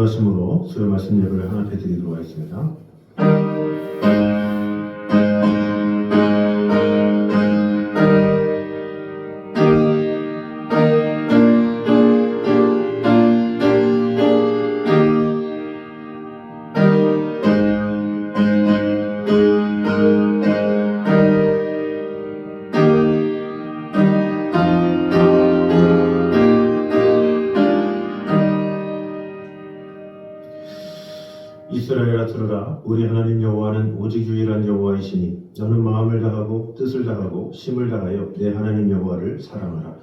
기도하심으로 수요 말씀 예배를 하나 드리도록 하겠습니다. 이스라엘아 들으라. 우리 하나님 여호와는 오직 유일한 여호와이시니 너는 마음을 다하고 뜻을 다하고 힘을 다하여 내 하나님 여호와를 사랑하라.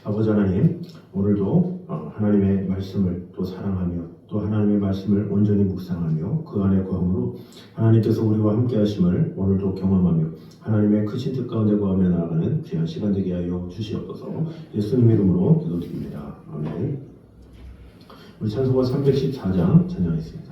아버지 하나님, 오늘도 하나님의 말씀을 또 사랑하며 또 하나님의 말씀을 온전히 묵상하며 그 안에 거함으로 하나님께서 우리와 함께 하심을 오늘도 경험하며 하나님의 크신 뜻 가운데 거하며 나아가는 귀한 시간 되게 하여 주시옵소서. 예수님 이름으로 기도드립니다. 아멘. 우리 찬송가 314장 찬양하겠습니다.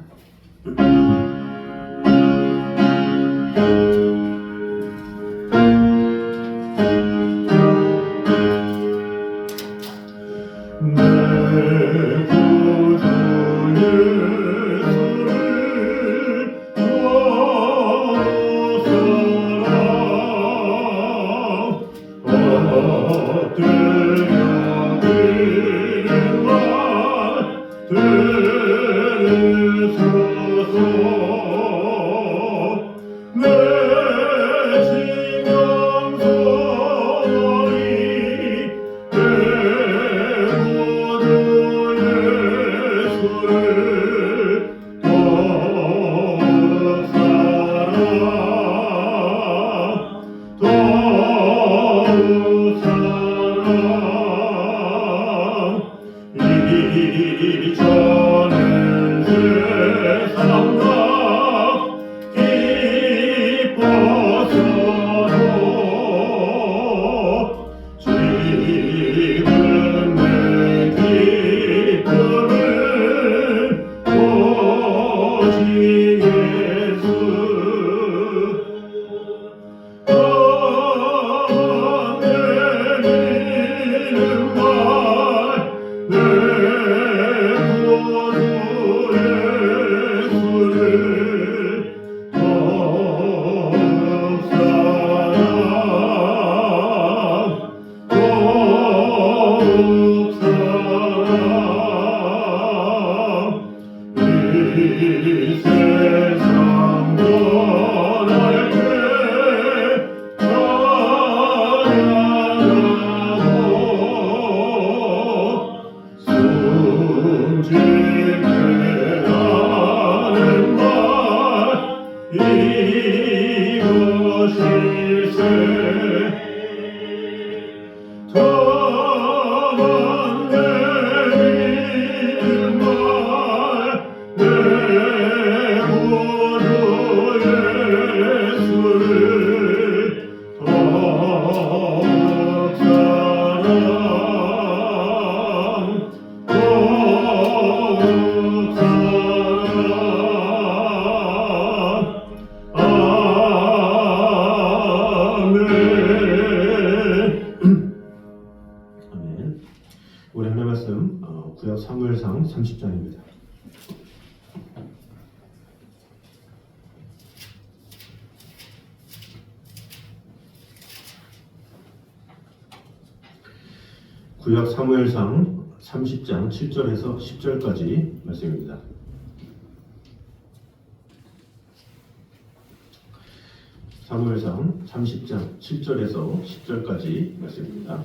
우리 하나님 말씀 구약 사무엘상 30장입니다. 구약 사무엘상 30장 7절에서 10절까지 말씀입니다. 사무엘상 30장 7절에서 10절까지 말씀입니다.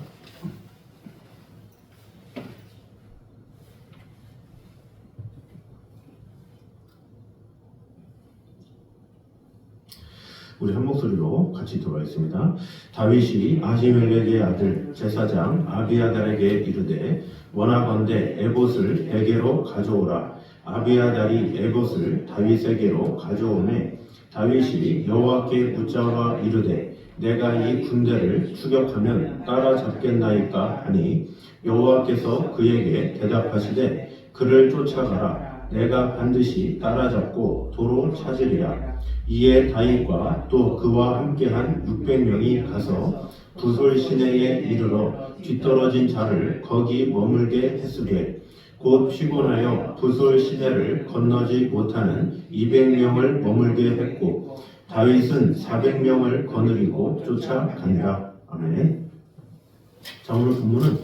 우리 한 목소리로 같이 들어가겠습니다. 다윗이 아히멜렉의 아들 제사장 아비아달에게 이르되 원하건대 에봇을 에게로 가져오라. 아비아달이 에봇을 다윗에게로 가져오매 다윗이 여호와께 붙잡아 이르되 내가 이 군대를 추격하면 따라잡겠나이까 하니 여호와께서 그에게 대답하시되 그를 쫓아가라. 내가 반드시 따라잡고 도로 찾으리라. 이에 다윗과 또 그와 함께한 600명이 가서 부솔 시내에 이르러 뒤떨어진 자를 거기 머물게 했으되 곧 피곤하여 부솔 시내를 건너지 못하는 200명을 머물게 했고 다윗은 400명을 거느리고 쫓아간다. 아멘. 자, 오늘 본문은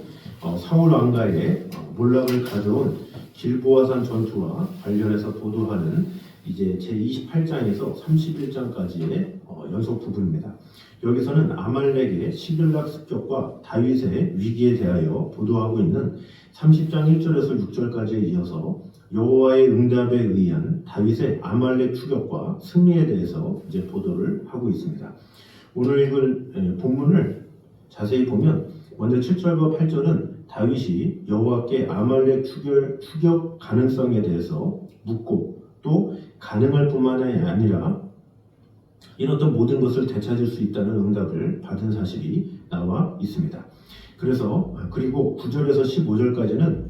사울 왕가의 몰락을 가져온 길보아산 전투와 관련해서 보도하는 이제 제28장에서 31장까지의 연속 부분입니다. 여기서는 아말렉의 시글락 습격과 다윗의 위기에 대하여 보도하고 있는 30장 1절에서 6절까지에 이어서 여호와의 응답에 의한 다윗의 아말렉 추격과 승리에 대해서 이제 보도를 하고 있습니다. 오늘 읽을 본문을 자세히 보면 먼저 7절과 8절은 다윗이 여호와께 아말렉 추격 가능성에 대해서 묻고 또 가능할 뿐만 아니라 이런 모든 것을 되찾을 수 있다는 응답을 받은 사실이 나와 있습니다. 그리고 9절에서 15절까지는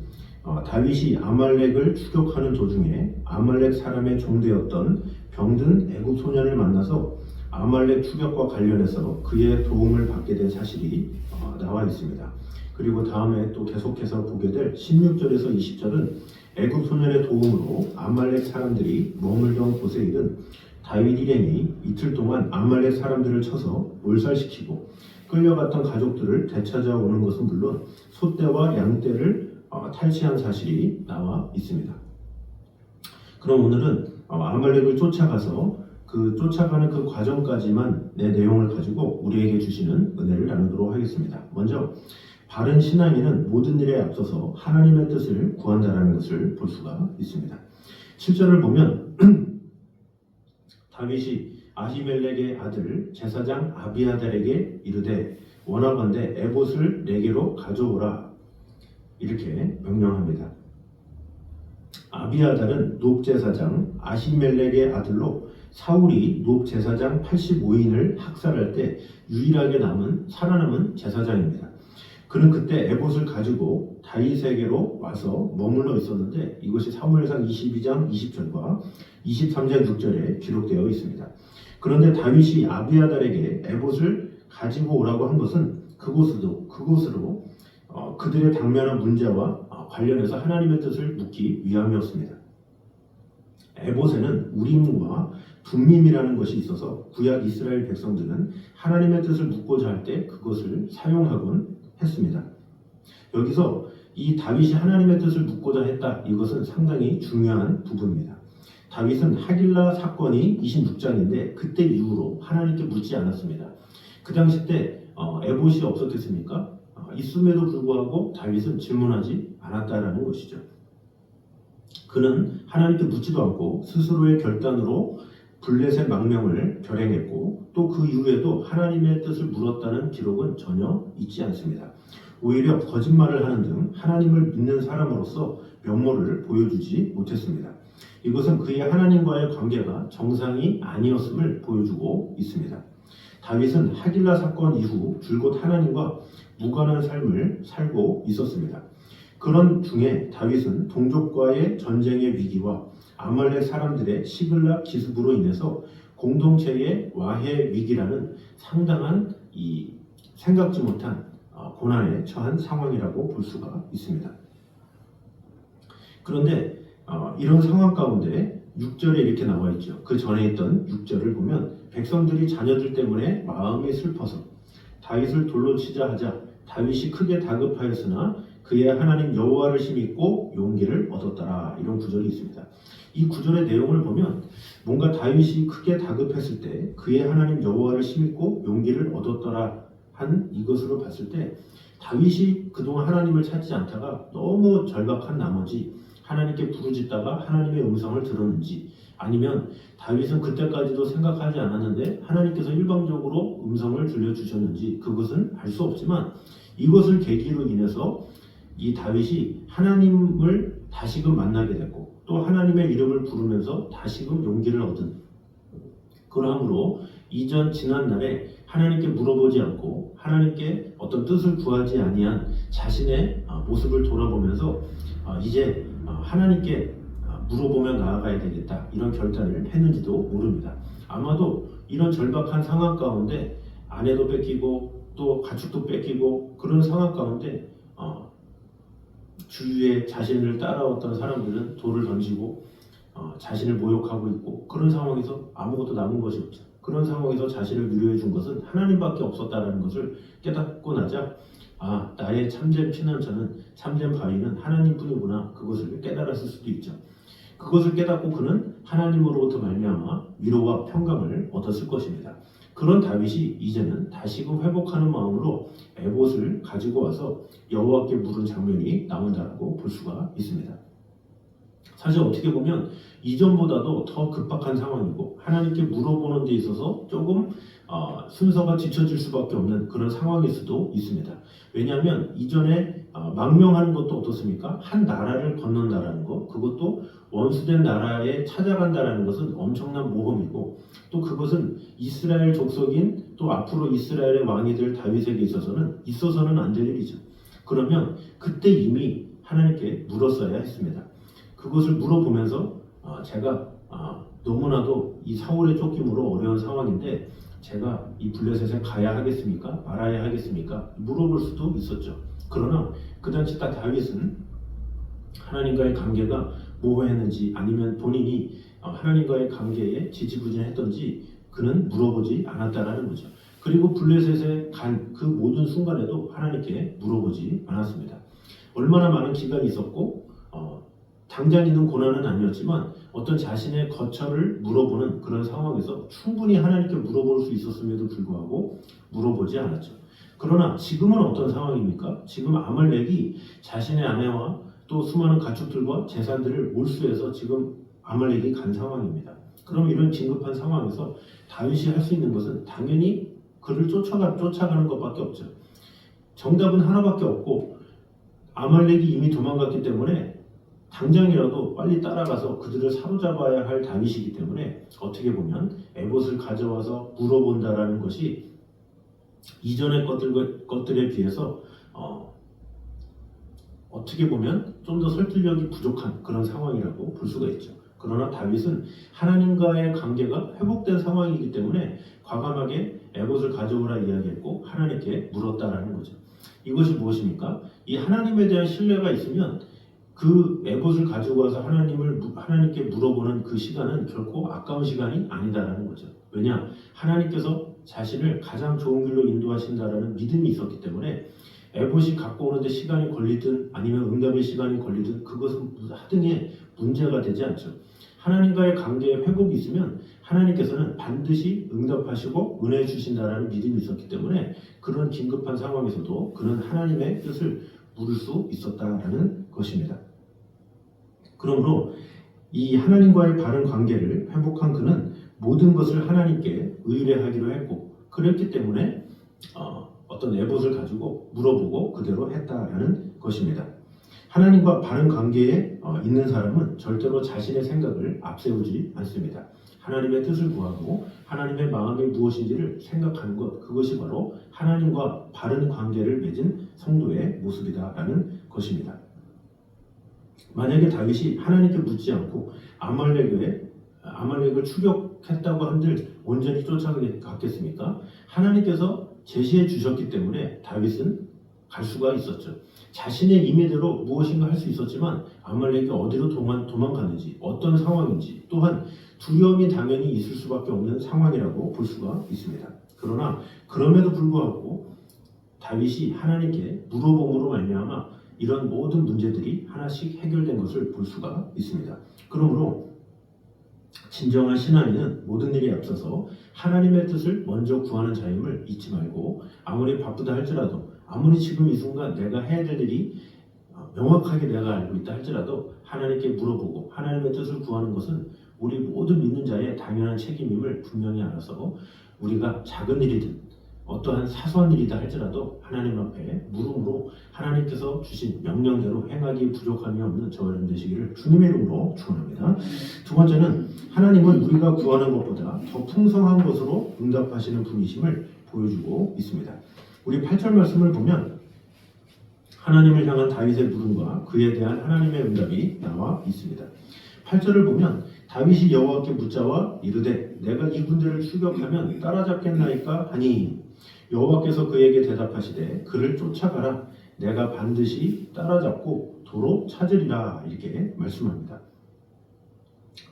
다윗이 아말렉을 추격하는 도중에 아말렉 사람의 종되었던 병든 애굽 소년을 만나서 아말렉 추격과 관련해서 그의 도움을 받게 된 사실이 나와 있습니다. 그리고 다음에 또 계속해서 보게 될 16절에서 20절은 애굽 소년의 도움으로 아말렉 사람들이 머물던 곳에 이른 다윗 일행이 이틀 동안 아말렉 사람들을 쳐서 몰살시키고 끌려갔던 가족들을 되찾아오는 것은 물론 소떼와 양떼를 탈취한 사실이 나와 있습니다. 그럼 오늘은 아말렉을 쫓아가서 쫓아가는 그 과정까지만 내 내용을 가지고 우리에게 주시는 은혜를 나누도록 하겠습니다. 먼저 바른 신앙인은 모든 일에 앞서서 하나님의 뜻을 구한다라는 것을 볼 수가 있습니다. 7절을 보면 다윗이 아히멜렉의 아들 제사장 아비아달에게 이르되 원하건대 에봇을 내게로 가져오라 이렇게 명령합니다. 아비아달은 놋제사장 아히멜렉의 아들로 사울이 놋제사장 85인을 학살할 때 유일하게 살아남은 제사장입니다. 그는 그때 에봇을 가지고 다윗에게로 와서 머물러 있었는데 이것이 사무엘상 22장 20절과 23장 6절에 기록되어 있습니다. 그런데 다윗이 아비아달에게 에봇을 가지고 오라고 한 것은 그곳으로 그들의 당면한 문제와 관련해서 하나님의 뜻을 묻기 위함이었습니다. 에봇에는 우림과 둠밈이라는 것이 있어서 구약 이스라엘 백성들은 하나님의 뜻을 묻고자 할 때 그것을 사용하곤 했습니다. 여기서 이 다윗이 하나님의 뜻을 묻고자 했다. 이것은 상당히 중요한 부분입니다. 다윗은 하길라 사건이 26장인데 그때 이후로 하나님께 묻지 않았습니다. 그 당시 때 에봇이 없었겠습니까? 있음에도 불구하고 다윗은 질문하지 않았다라는 것이죠. 그는 하나님께 묻지도 않고 스스로의 결단으로 블레셋 망명을 결행했고 또 그 이후에도 하나님의 뜻을 물었다는 기록은 전혀 있지 않습니다. 오히려 거짓말을 하는 등 하나님을 믿는 사람으로서 면모를 보여주지 못했습니다. 이것은 그의 하나님과의 관계가 정상이 아니었음을 보여주고 있습니다. 다윗은 하길라 사건 이후 줄곧 하나님과 무관한 삶을 살고 있었습니다. 그런 중에 다윗은 동족과의 전쟁의 위기와 아말렉 사람들의 시글락 기습으로 인해서 공동체의 와해 위기라는 상당한 생각지 못한 고난에 처한 상황이라고 볼 수가 있습니다. 그런데 이런 상황 가운데 6절에 이렇게 나와 있죠. 그 전에 있던 6절을 보면 백성들이 자녀들 때문에 마음이 슬퍼서 다윗을 돌로 치자 하자 다윗이 크게 다급하였으나 그의 하나님 여호와를 힘입고 용기를 얻었더라. 이런 구절이 있습니다. 이 구절의 내용을 보면 뭔가 다윗이 크게 다급했을 때 그의 하나님 여호와를 힘입고 용기를 얻었더라 한 이것으로 봤을 때 다윗이 그동안 하나님을 찾지 않다가 너무 절박한 나머지 하나님께 부르짖다가 하나님의 음성을 들었는지 아니면 다윗은 그때까지도 생각하지 않았는데 하나님께서 일방적으로 음성을 들려주셨는지 그것은 알 수 없지만 이것을 계기로 인해서 이 다윗이 하나님을 다시금 만나게 됐고 또 하나님의 이름을 부르면서 다시금 용기를 얻은 그러므로 지난 날에 하나님께 물어보지 않고 하나님께 어떤 뜻을 구하지 아니한 자신의 모습을 돌아보면서 이제 하나님께 물어보며 나아가야 되겠다 이런 결단을 했는지도 모릅니다. 아마도 이런 절박한 상황 가운데 아내도 뺏기고 또 가축도 뺏기고 그런 상황 가운데 주위에 자신을 따라왔던 사람들은 돌을 던지고 자신을 모욕하고 있고 그런 상황에서 아무것도 남은 것이 없죠. 그런 상황에서 자신을 위로해 준 것은 하나님밖에 없었다라는 것을 깨닫고 나자 나의 참된 피난처는 참된 바위는 하나님뿐이구나 그것을 깨달았을 수도 있죠. 그것을 깨닫고 그는 하나님으로부터 말미암아 위로와 평강을 얻었을 것입니다. 그런 다윗이 이제는 다시금 회복하는 마음으로 에봇을 가지고 와서 여호와께 물은 장면이 나온다고 볼 수가 있습니다. 사실 어떻게 보면 이전보다도 더 급박한 상황이고 하나님께 물어보는 데 있어서 조금 순서가 뒤처질 수밖에 없는 그런 상황일 수도 있습니다. 왜냐하면 이전에 망명하는 것도 어떻습니까? 한 나라를 건넌다라는 것, 그것도 원수된 나라에 찾아간다라는 것은 엄청난 모험이고 또 그것은 이스라엘 족속인 또 앞으로 이스라엘의 왕이 될 다윗에게 있어서는 안 될 일이죠. 그러면 그때 이미 하나님께 물었어야 했습니다. 그것을 물어보면서 제가 너무나도 이 사울의 쫓김으로 어려운 상황인데 제가 이 블레셋에 가야 하겠습니까? 말아야 하겠습니까? 물어볼 수도 있었죠. 그러나 그 당시 딱 다윗은 하나님과의 관계가 모호했는지 아니면 본인이 하나님과의 관계에 지지부진했던지 그는 물어보지 않았다라는 거죠. 그리고 블레셋에 간 그 모든 순간에도 하나님께 물어보지 않았습니다. 얼마나 많은 기간이 있었고 당장 있는 고난은 아니었지만 어떤 자신의 거처를 물어보는 그런 상황에서 충분히 하나님께 물어볼 수 있었음에도 불구하고 물어보지 않았죠. 그러나 지금은 어떤 상황입니까? 지금 아말렉이 자신의 아내와 또 수많은 가축들과 재산들을 몰수해서 지금 아말렉이 간 상황입니다. 그럼 이런 긴급한 상황에서 다윗이 할 수 있는 것은 당연히 그를 쫓아가는 것밖에 없죠. 정답은 하나밖에 없고 아말렉이 이미 도망갔기 때문에 당장이라도 빨리 따라가서 그들을 사로잡아야 할 다윗이기 때문에 어떻게 보면 에봇을 가져와서 물어본다라는 것이 이전의 것들에 비해서 어떻게 보면 좀 더 설득력이 부족한 그런 상황이라고 볼 수가 있죠. 그러나 다윗은 하나님과의 관계가 회복된 상황이기 때문에 과감하게 에봇을 가져오라 이야기했고 하나님께 물었다라는 거죠. 이것이 무엇입니까? 이 하나님에 대한 신뢰가 있으면 그 에봇을 가지고 와서 하나님께 물어보는 그 시간은 결코 아까운 시간이 아니다라는 거죠. 왜냐? 하나님께서 자신을 가장 좋은 길로 인도하신다라는 믿음이 있었기 때문에 에봇이 갖고 오는데 시간이 걸리든 아니면 응답의 시간이 걸리든 그것은 하등의 문제가 되지 않죠. 하나님과의 관계에 회복이 있으면 하나님께서는 반드시 응답하시고 은혜 주신다라는 믿음이 있었기 때문에 그런 긴급한 상황에서도 그는 하나님의 뜻을 물을 수 있었다라는 것입니다. 그러므로 이 하나님과의 바른 관계를 회복한 그는 모든 것을 하나님께 의뢰하기로 했고 그랬기 때문에 어떤 에봇을 가지고 물어보고 그대로 했다라는 것입니다. 하나님과 바른 관계에 있는 사람은 절대로 자신의 생각을 앞세우지 않습니다. 하나님의 뜻을 구하고 하나님의 마음이 무엇인지를 생각하는 것, 그것이 바로 하나님과 바른 관계를 맺은 성도의 모습이다라는 것입니다. 만약에 다윗이 하나님께 묻지 않고 아말렉을 추격했다고 한들 온전히 쫓아갔겠습니까? 하나님께서 제시해 주셨기 때문에 다윗은 갈 수가 있었죠. 자신의 임의대로 무엇인가 할 수 있었지만 아말렉이 어디로 도망갔는지 어떤 상황인지 또한 두려움이 당연히 있을 수밖에 없는 상황이라고 볼 수가 있습니다. 그러나 그럼에도 불구하고 다윗이 하나님께 물어봄으로 말미암아 이런 모든 문제들이 하나씩 해결된 것을 볼 수가 있습니다. 그러므로 진정한 신앙인은 모든 일에 앞서서 하나님의 뜻을 먼저 구하는 자임을 잊지 말고 아무리 바쁘다 할지라도 아무리 지금 이 순간 내가 해야 될 일이 명확하게 내가 알고 있다 할지라도 하나님께 물어보고 하나님의 뜻을 구하는 것은 우리 모든 믿는 자의 당연한 책임임을 분명히 알아서 우리가 작은 일이든 어떠한 사소한 일이다 할지라도 하나님 앞에 물음으로 하나님께서 주신 명령대로 행하기 부족함이 없는 저와 여러분 되시기를 주님의 이름으로 축원합니다. 두 번째는 하나님은 우리가 구하는 것보다 더 풍성한 것으로 응답하시는 분이심을 보여주고 있습니다. 우리 8절 말씀을 보면 하나님을 향한 다윗의 물음과 그에 대한 하나님의 응답이 나와 있습니다. 8절을 보면 다윗이 여호와께 묻자와 이르되 내가 이 군대를 추격하면 따라잡겠나이까 하니 여호와께서 그에게 대답하시되 그를 쫓아가라 내가 반드시 따라잡고 도로 찾으리라 이렇게 말씀합니다.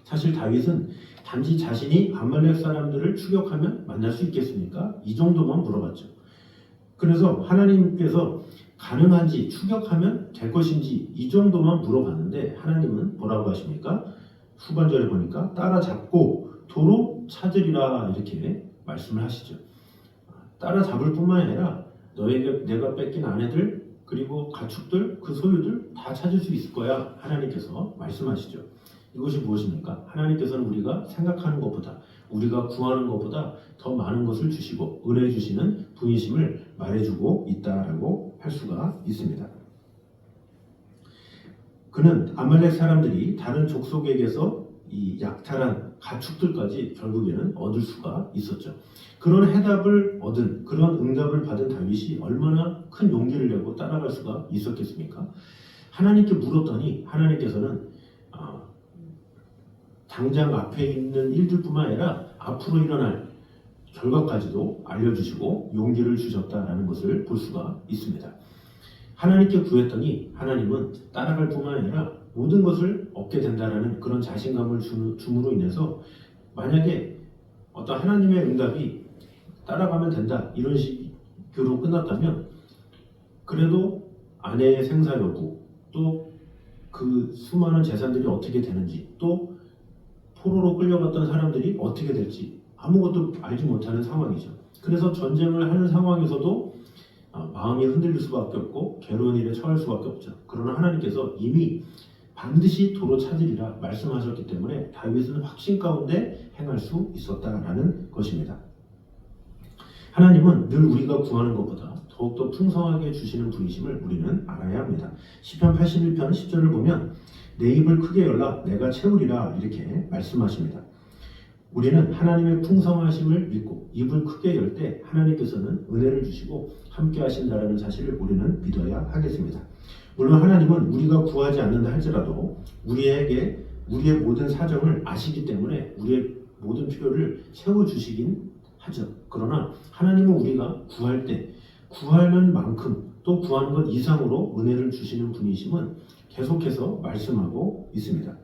사실 다윗은 단지 자신이 아말렉 사람들을 추격하면 만날 수 있겠습니까? 이 정도만 물어봤죠. 그래서 하나님께서 가능한지 추격하면 될 것인지 이 정도만 물어봤는데 하나님은 뭐라고 하십니까? 후반절에 보니까 따라잡고 도로 찾으리라 이렇게 말씀을 하시죠. 따라잡을 뿐만 아니라 너에게 내가 뺏긴 아내들 그리고 가축들 그 소유들 다 찾을 수 있을 거야 하나님께서 말씀하시죠. 이것이 무엇입니까? 하나님께서는 우리가 생각하는 것보다 우리가 구하는 것보다 더 많은 것을 주시고 은혜 주시는 분이심을 말해주고 있다라고 할 수가 있습니다. 그는 아말렉 사람들이 다른 족속에게서 이 약탈한 가축들까지 결국에는 얻을 수가 있었죠. 그런 해답을 얻은 그런 응답을 받은 다윗이 얼마나 큰 용기를 내고 따라갈 수가 있었겠습니까? 하나님께 물었더니 하나님께서는 당장 앞에 있는 일들뿐만 아니라 앞으로 일어날 결과까지도 알려주시고 용기를 주셨다라는 것을 볼 수가 있습니다. 하나님께 구했더니 하나님은 따라갈 뿐만 아니라 모든 것을 얻게 된다라는 그런 자신감을 줌으로 인해서 만약에 어떤 하나님의 응답이 따라가면 된다 이런 식으로 끝났다면 그래도 아내의 생사 여부 또 그 수많은 재산들이 어떻게 되는지 또 포로로 끌려갔던 사람들이 어떻게 될지 아무것도 알지 못하는 상황이죠. 그래서 전쟁을 하는 상황에서도 마음이 흔들릴 수밖에 없고 괴로운 일에 처할 수밖에 없죠. 그러나 하나님께서 이미 반드시 도로 찾으리라 말씀하셨기 때문에 다윗은 확신 가운데 행할 수 있었다라는 것입니다. 하나님은 늘 우리가 구하는 것보다 더욱더 풍성하게 주시는 분이심을 우리는 알아야 합니다. 시편 81편 10절을 보면 내 입을 크게 열라 내가 채우리라 이렇게 말씀하십니다. 우리는 하나님의 풍성하심을 믿고 입을 크게 열 때 하나님께서는 은혜를 주시고 함께 하신다라는 사실을 우리는 믿어야 하겠습니다. 물론 하나님은 우리가 구하지 않는다 할지라도 우리의 모든 사정을 아시기 때문에 우리의 모든 필요를 채워주시긴 하죠. 그러나 하나님은 우리가 구할 때 구하는 만큼 또 구하는 것 이상으로 은혜를 주시는 분이심은 계속해서 말씀하고 있습니다.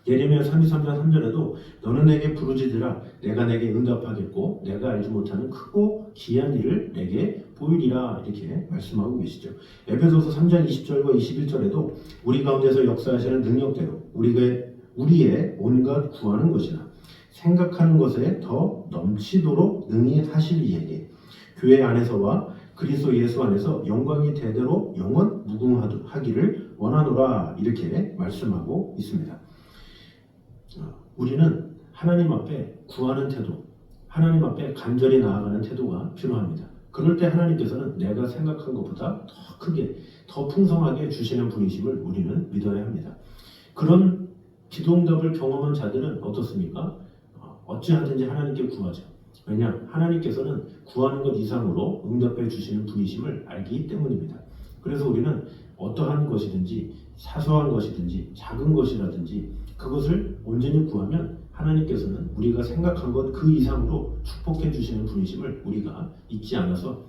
예레미야 33장 3절에도 너는 내게 부르짖으라 내가 내게 응답하겠고 내가 알지 못하는 크고 기이한 일을 내게 보이리라 이렇게 말씀하고 계시죠. 에베소서 3장 20절과 21절에도 우리 가운데서 역사하시는 능력대로 우리의 온갖 구하는 것이나 생각하는 것에 더 넘치도록 능히 하실 이에게 교회 안에서와 그리스도 예수 안에서 영광이 대대로 영원 무궁하기를 원하노라 이렇게 말씀하고 있습니다. 우리는 하나님 앞에 구하는 태도, 하나님 앞에 간절히 나아가는 태도가 필요합니다. 그럴 때 하나님께서는 내가 생각한 것보다 더 크게, 더 풍성하게 주시는 분이심을 우리는 믿어야 합니다. 그런 기도응답을 경험한 자들은 어떻습니까? 어찌하든지 하나님께 구하죠. 왜냐? 하나님께서는 구하는 것 이상으로 응답해 주시는 분이심을 알기 때문입니다. 그래서 우리는 어떠한 것이든지 사소한 것이든지 작은 것이라든지 그것을 온전히 구하면 하나님께서는 우리가 생각한 것 그 이상으로 축복해 주시는 분이심을 우리가 잊지 않아서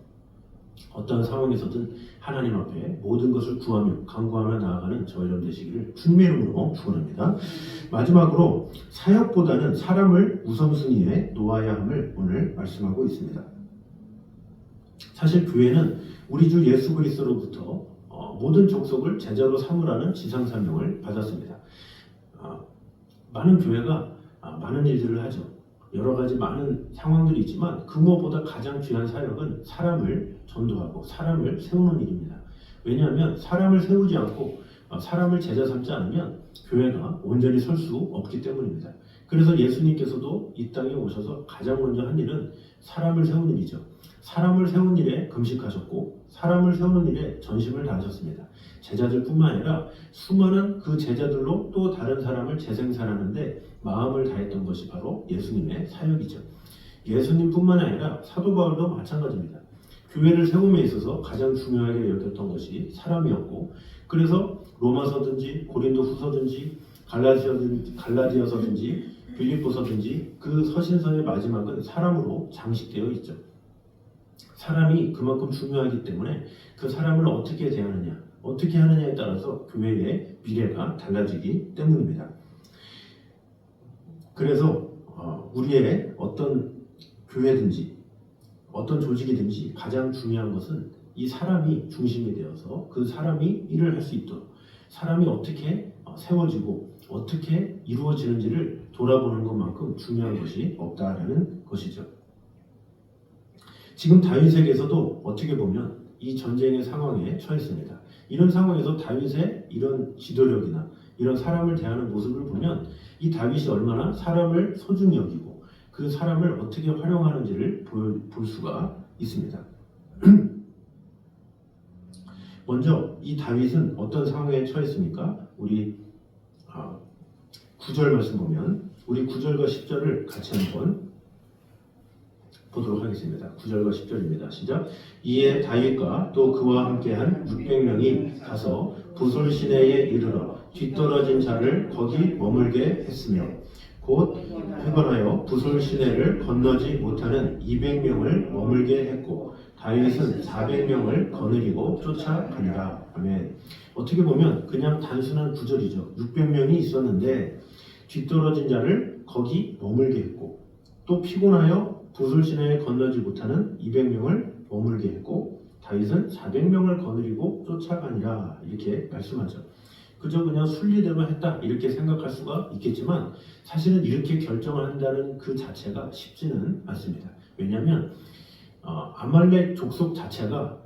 어떤 상황에서든 하나님 앞에 모든 것을 구하며 간구하며 나아가는 저희 여러분 되시기를 주님의 이름으로 축원합니다. 마지막으로 사역보다는 사람을 우선순위에 놓아야 함을 오늘 말씀하고 있습니다. 사실 교회는 우리 주 예수 그리스도로부터 모든 족속을 제자로 삼으라는 지상사명을 받았습니다. 많은 교회가 많은 일들을 하죠. 여러 가지 많은 상황들이 있지만 그 무엇보다 가장 귀한 사역은 사람을 전도하고 사람을 세우는 일입니다. 왜냐하면 사람을 세우지 않고 사람을 제자 삼지 않으면 교회가 온전히 설 수 없기 때문입니다. 그래서 예수님께서도 이 땅에 오셔서 가장 먼저 한 일은 사람을 세우는 일이죠. 사람을 세우는 일에 금식하셨고 사람을 세우는 일에 전심을 다하셨습니다. 제자들뿐만 아니라 수많은 그 제자들로 또 다른 사람을 재생산하는데 마음을 다했던 것이 바로 예수님의 사역이죠. 예수님뿐만 아니라 사도 바울도 마찬가지입니다. 교회를 세움에 있어서 가장 중요하게 여겼던 것이 사람이었고 그래서 로마서든지 고린도후서든지 갈라디아서든지 빌립보서든지 그 서신서의 마지막은 사람으로 장식되어 있죠. 사람이 그만큼 중요하기 때문에 그 사람을 어떻게 대하느냐, 어떻게 하느냐에 따라서 교회의 미래가 달라지기 때문입니다. 그래서 우리의 어떤 교회든지 어떤 조직이든지 가장 중요한 것은 이 사람이 중심이 되어서 그 사람이 일을 할 수 있도록 사람이 어떻게 세워지고 어떻게 이루어지는지를 돌아보는 것만큼 중요한 것이 없다라는 것이죠. 지금 다윗에게서도 어떻게 보면 이 전쟁의 상황에 처했습니다. 이런 상황에서 다윗의 이런 지도력이나 이런 사람을 대하는 모습을 보면 이 다윗이 얼마나 사람을 소중히 여기고 그 사람을 어떻게 활용하는지를 볼 수가 있습니다. 먼저 이 다윗은 어떤 상황에 처했습니까? 우리 9절 말씀 보면 우리 9절과 10절을 같이 한번 보도록 하겠습니다. 9절과 10절입니다. 시작. 이에 다윗과 또 그와 함께한 600명이 가서 부솔 시내에 이르러 뒤떨어진 자를 거기 머물게 했으며 곧 회관하여 부솔 시내를 건너지 못하는 200명을 머물게 했고 다윗은 400명을 거느리고 쫓아가니라. 아멘. 어떻게 보면 그냥 단순한 구절이죠. 600명이 있었는데 뒤떨어진 자를 거기 머물게 했고 또 피곤하여 부솔 시내에 건너지 못하는 200명을 머물게 했고 다윗은 400명을 거느리고 쫓아가니라 이렇게 말씀하죠. 그저 그냥 순리대로 했다 이렇게 생각할 수가 있겠지만 사실은 이렇게 결정을 한다는 그 자체가 쉽지는 않습니다. 왜냐하면 아말렉 족속 자체가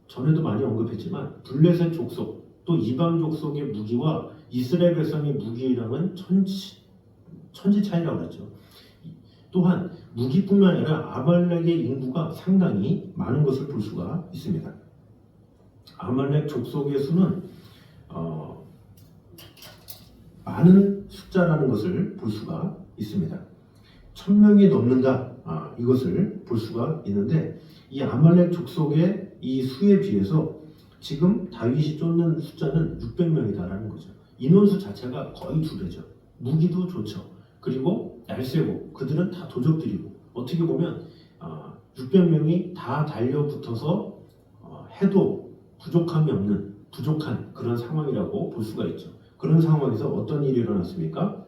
전에도 많이 언급했지만 블레셋 족속 또 이방 족속의 무기와 이스라엘 백성의 무기랑은 천지 차이라고 그랬죠. 또한 무기뿐만 아니라 아말렉의 인구가 상당히 많은 것을 볼 수가 있습니다. 아말렉 족속의 수는 많은 숫자라는 것을 볼 수가 있습니다. 1000명이 넘는다 이것을 볼 수가 있는데 이 아말렉 족속의 이 수에 비해서 지금 다윗이 쫓는 숫자는 600명이다라는 거죠. 인원수 자체가 거의 2배죠. 무기도 좋죠. 그리고 날쌔고 그들은 다 도적들이고 어떻게 보면 600명이 다 달려붙어서 해도 부족함이 없는 부족한 그런 상황이라고 볼 수가 있죠. 그런 상황에서 어떤 일이 일어났습니까?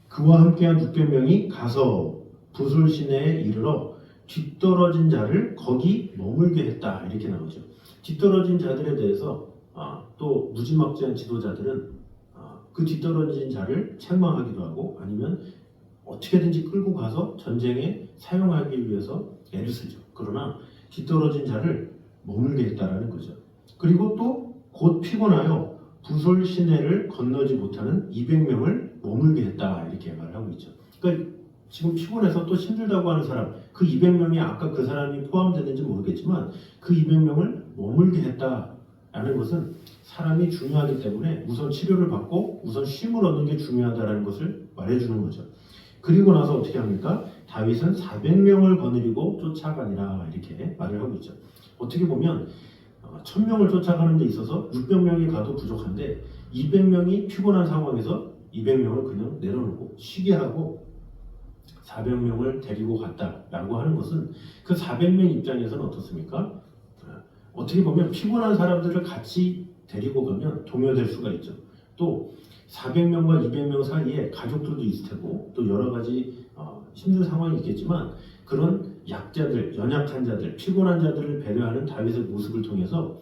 그와 함께한 600명이 가서 부솔 시내에 이르러 뒤떨어진 자를 거기 머물게 했다 이렇게 나오죠. 뒤떨어진 자들에 대해서 또 무지막지한 지도자들은 그 뒤떨어진 자를 책망하기도 하고 아니면 어떻게든지 끌고 가서 전쟁에 사용하기 위해서 애를 쓰죠. 그러나 뒤떨어진 자를 머물게 했다라는 거죠. 그리고 또 곧 피곤하여 부솔 시내를 건너지 못하는 200명을 머물게 했다 이렇게 말을 하고 있죠. 그러니까 지금 피곤해서 또 힘들다고 하는 사람 그 200명이 아까 그 사람이 포함되는지 모르겠지만 그 200명을 머물게 했다라는 것은 사람이 중요하기 때문에 우선 치료를 받고 우선 쉼을 얻는 게 중요하다는 것을 말해주는 거죠. 그리고 나서 어떻게 합니까? 다윗은 400명을 거느리고 쫓아가니라 이렇게 말을 하고 있죠. 어떻게 보면 1000명을 쫓아가는 데 있어서 600명이 가도 부족한데 200명이 피곤한 상황에서 200명을 그냥 내려놓고 쉬게 하고 400명을 데리고 갔다라고 하는 것은 그 400명 입장에서는 어떻습니까? 어떻게 보면 피곤한 사람들을 같이 데리고 가면 동요될 수가 있죠. 또 400명과 200명 사이에 가족들도 있을 테고 또 여러 가지 힘든 상황이 있겠지만 그런 약자들, 연약한 자들, 피곤한 자들을 배려하는 다윗의 모습을 통해서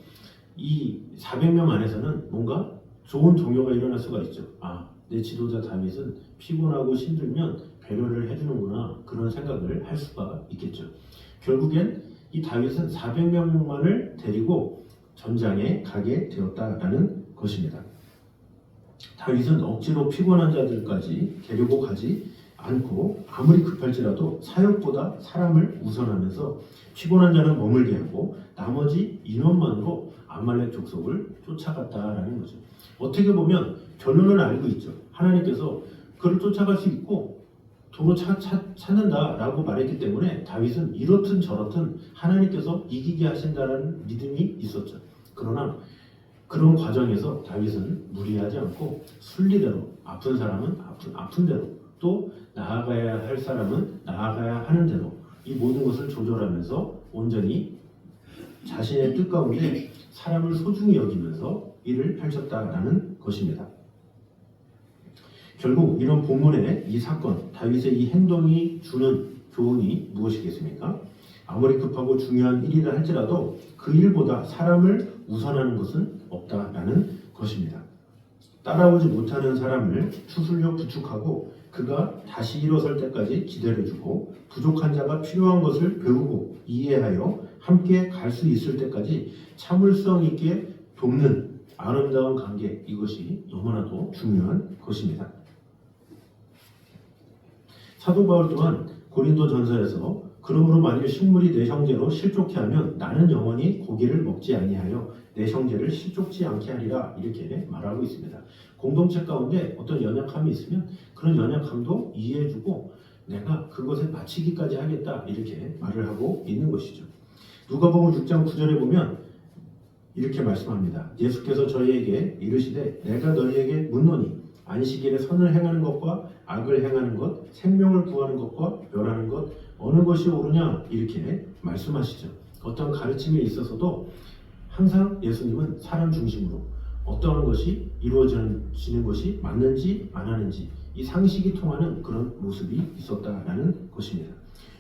이 400명 안에서는 뭔가 좋은 동요가 일어날 수가 있죠. 내 지도자 다윗은 피곤하고 힘들면 배려를 해주는구나 그런 생각을 할 수가 있겠죠. 결국엔 이 다윗은 400명만을 데리고 전장에 가게 되었다라는 것입니다. 다윗은 억지로 피곤한 자들까지 데리고 가지 않고 아무리 급할지라도 사역보다 사람을 우선하면서 피곤한 자는 머물게 하고 나머지 인원만으로 아말렉 족속을 쫓아갔다라는 거죠. 어떻게 보면 결론을 알고 있죠. 하나님께서 그를 쫓아갈 수 있고 도로 찾는다라고 말했기 때문에 다윗은 이렇든 저렇든 하나님께서 이기게 하신다는 믿음이 있었죠. 그러나 그런 과정에서 다윗은 무리하지 않고 순리대로 아픈 사람은 아픈 대로 또 나아가야 할 사람은 나아가야 하는 대로 이 모든 것을 조절하면서 온전히 자신의 뜻 가운데 사람을 소중히 여기면서 일을 펼쳤다라는 것입니다. 결국 이런 본문의 이 사건, 다윗의 이 행동이 주는 교훈이 무엇이겠습니까? 아무리 급하고 중요한 일이라 할지라도 그 일보다 사람을 우선하는 것은 없다라는 것입니다. 따라오지 못하는 사람을 추슬려 부축하고 그가 다시 일어설 때까지 기다려주고 부족한 자가 필요한 것을 배우고 이해하여 함께 갈 수 있을 때까지 참을성 있게 돕는 아름다운 관계, 이것이 너무나도 중요한 것입니다. 사도 바울 또한 고린도 전서에서 그러므로 만일 식물이 내 형제로 실족케 하면 나는 영원히 고기를 먹지 아니하여 내 형제를 실족지 않게 하리라, 이렇게 말하고 있습니다. 공동체 가운데 어떤 연약함이 있으면 그런 연약함도 이해해주고 내가 그것에 마치기까지 하겠다, 이렇게 말을 하고 있는 것이죠. 누가복음 6장 9절에 보면 이렇게 말씀합니다. 예수께서 저희에게 이르시되 내가 너희에게 묻노니 안식일에 선을 행하는 것과 악을 행하는 것, 생명을 구하는 것과 멸하는 것 어느 것이 옳으냐, 이렇게 말씀하시죠. 어떤 가르침에 있어서도 항상 예수님은 사람 중심으로 어떠한 것이 이루어지는 것이 맞는지 안 하는지 이 상식이 통하는 그런 모습이 있었다라는 것입니다.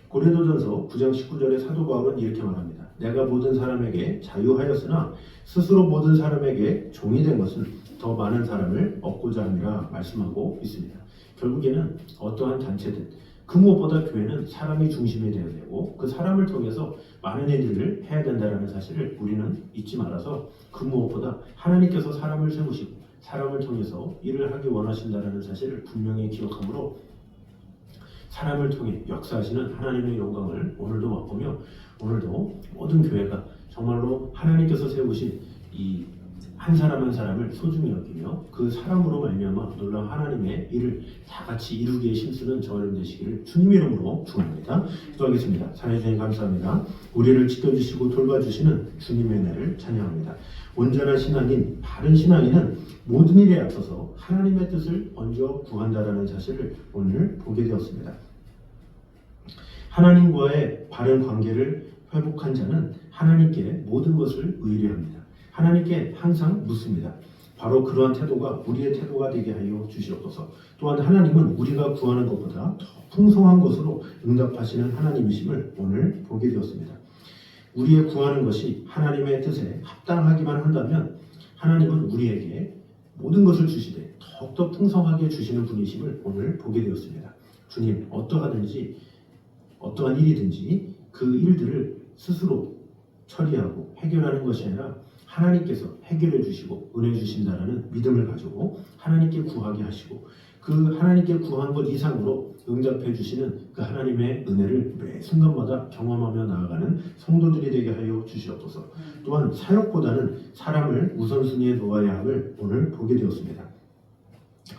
고린도전서 9장 19절에 사도 바울은 이렇게 말합니다. 내가 모든 사람에게 자유하였으나 스스로 모든 사람에게 종이 된 것은 더 많은 사람을 얻고자 함이라 말씀하고 있습니다. 결국에는 어떠한 단체든 그 무엇보다 교회는 사람이 중심이 되어야 되고 그 사람을 통해서 많은 일들을 해야 된다는 사실을 우리는 잊지 말아서 그 무엇보다 하나님께서 사람을 세우시고 사람을 통해서 일을 하기 원하신다는 사실을 분명히 기억하므로 사람을 통해 역사하시는 하나님의 영광을 오늘도 맛보며 오늘도 모든 교회가 정말로 하나님께서 세우신 이 한 사람 한 사람을 소중히 여기며 그 사람으로 말미암아 놀라운 하나님의 일을 다 같이 이루기에 힘쓰는 저와 여러분 되시기를 주님 이름으로 축원합니다. 기도하겠습니다. 사랑해 주님 감사합니다. 우리를 지켜주시고 돌봐주시는 주님의 은혜를 찬양합니다. 온전한 신앙인, 바른 신앙인은 모든 일에 앞서서 하나님의 뜻을 먼저 구한다라는 사실을 오늘 보게 되었습니다. 하나님과의 바른 관계를 회복한 자는 하나님께 모든 것을 의뢰합니다. 하나님께 항상 묻습니다. 바로 그러한 태도가 우리의 태도가 되게 하여 주시옵소서. 또한 하나님은 우리가 구하는 것보다 더 풍성한 것으로 응답하시는 하나님이심을 오늘 보게 되었습니다. 우리의 구하는 것이 하나님의 뜻에 합당하기만 한다면 하나님은 우리에게 모든 것을 주시되 더욱더 풍성하게 주시는 분이심을 오늘 보게 되었습니다. 주님, 어떠하든지 어떠한 일이든지 그 일들을 스스로 처리하고 해결하는 것이 아니라 하나님께서 해결해 주시고 은혜 주신다라는 믿음을 가지고 하나님께 구하게 하시고 그 하나님께 구한 것 이상으로 응답해 주시는 그 하나님의 은혜를 매 순간마다 경험하며 나아가는 성도들이 되게 하여 주시옵소서. 또한 사역보다는 사람을 우선순위에 놓아야 함을 오늘 보게 되었습니다.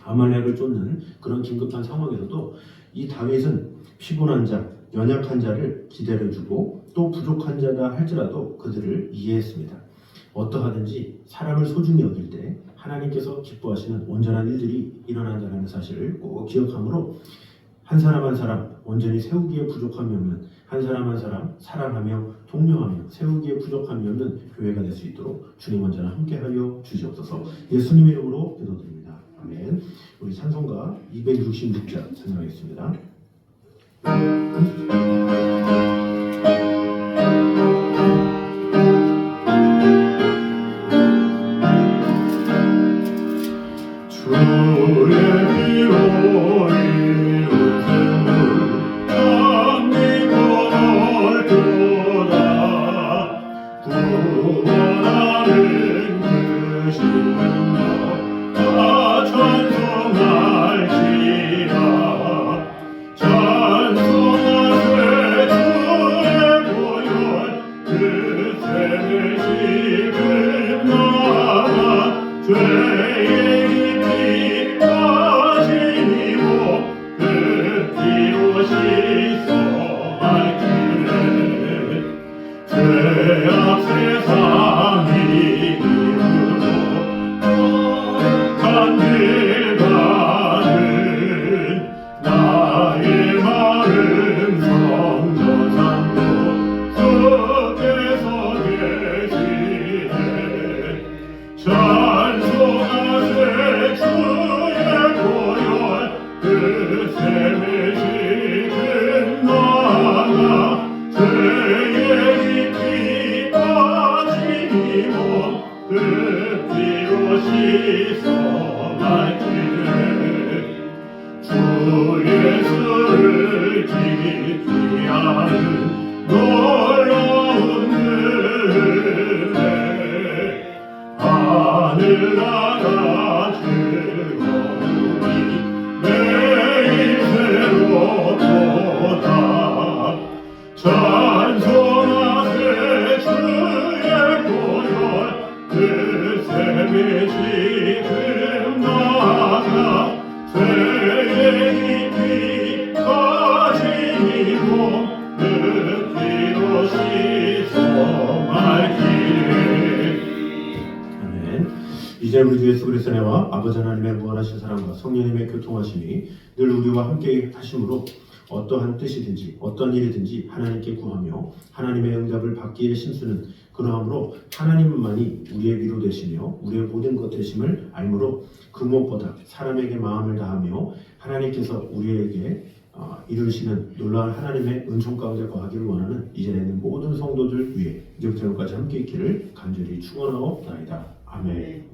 아말렉을 쫓는 그런 긴급한 상황에서도 이 다윗은 피곤한 자, 연약한 자를 기다려주고 또 부족한 자다 할지라도 그들을 이해했습니다. 어떠하든지 사람을 소중히 여길 때 하나님께서 기뻐하시는 온전한 일들이 일어난다는 사실을 꼭 기억하므로 한 사람 한 사람 온전히 세우기에 부족함이 없는 한 사람 한 사람 사랑하며 독려하며 세우기에 부족함이 없는 교회가 될 수 있도록 주님 언제나 함께하여 주시옵소서. 예수님 이름으로 기도드립니다. 아멘. 우리 찬송가 266장 찬양하겠습니다. 나의 마음 성전사 찬송하세 주의 보혈 뜻에 지금 나가 죄의 깊이 빠진 이 몸 흙기로 씻어 맑기를 주 예수를 깊이 아는 놀라운 은혜 하늘나라 즐거움이 매일 새롭도다 찬송하세 주의 보혈 뜻에 지금 나가 죄의 깊이 빠진 이 몸 흙기로 씻어 맑기를. 아멘. 이제 우리 주 예수 그리스도의 은혜와 아버지 하나님의 무한하신 사랑과 성령님의 교통하심이 늘 우리와 함께 하심으로 어떠한 뜻이든지 어떤 일이든지 하나님께 구하며 하나님의 응답을 받기에 힘쓰는 그러함으로 하나님만이 우리의 위로 되시며 우리의 모든 것 되심을 알므로 그 무엇보다 사람에게 마음을 다하며 하나님께서 우리에게 이루시는 놀라운 하나님의 은총 가운데 거하기를 원하는 이 자리에 있는 모든 성도들 위해 이제부터 여기까지 함께 있기를 간절히 축원하옵나이다. 아멘.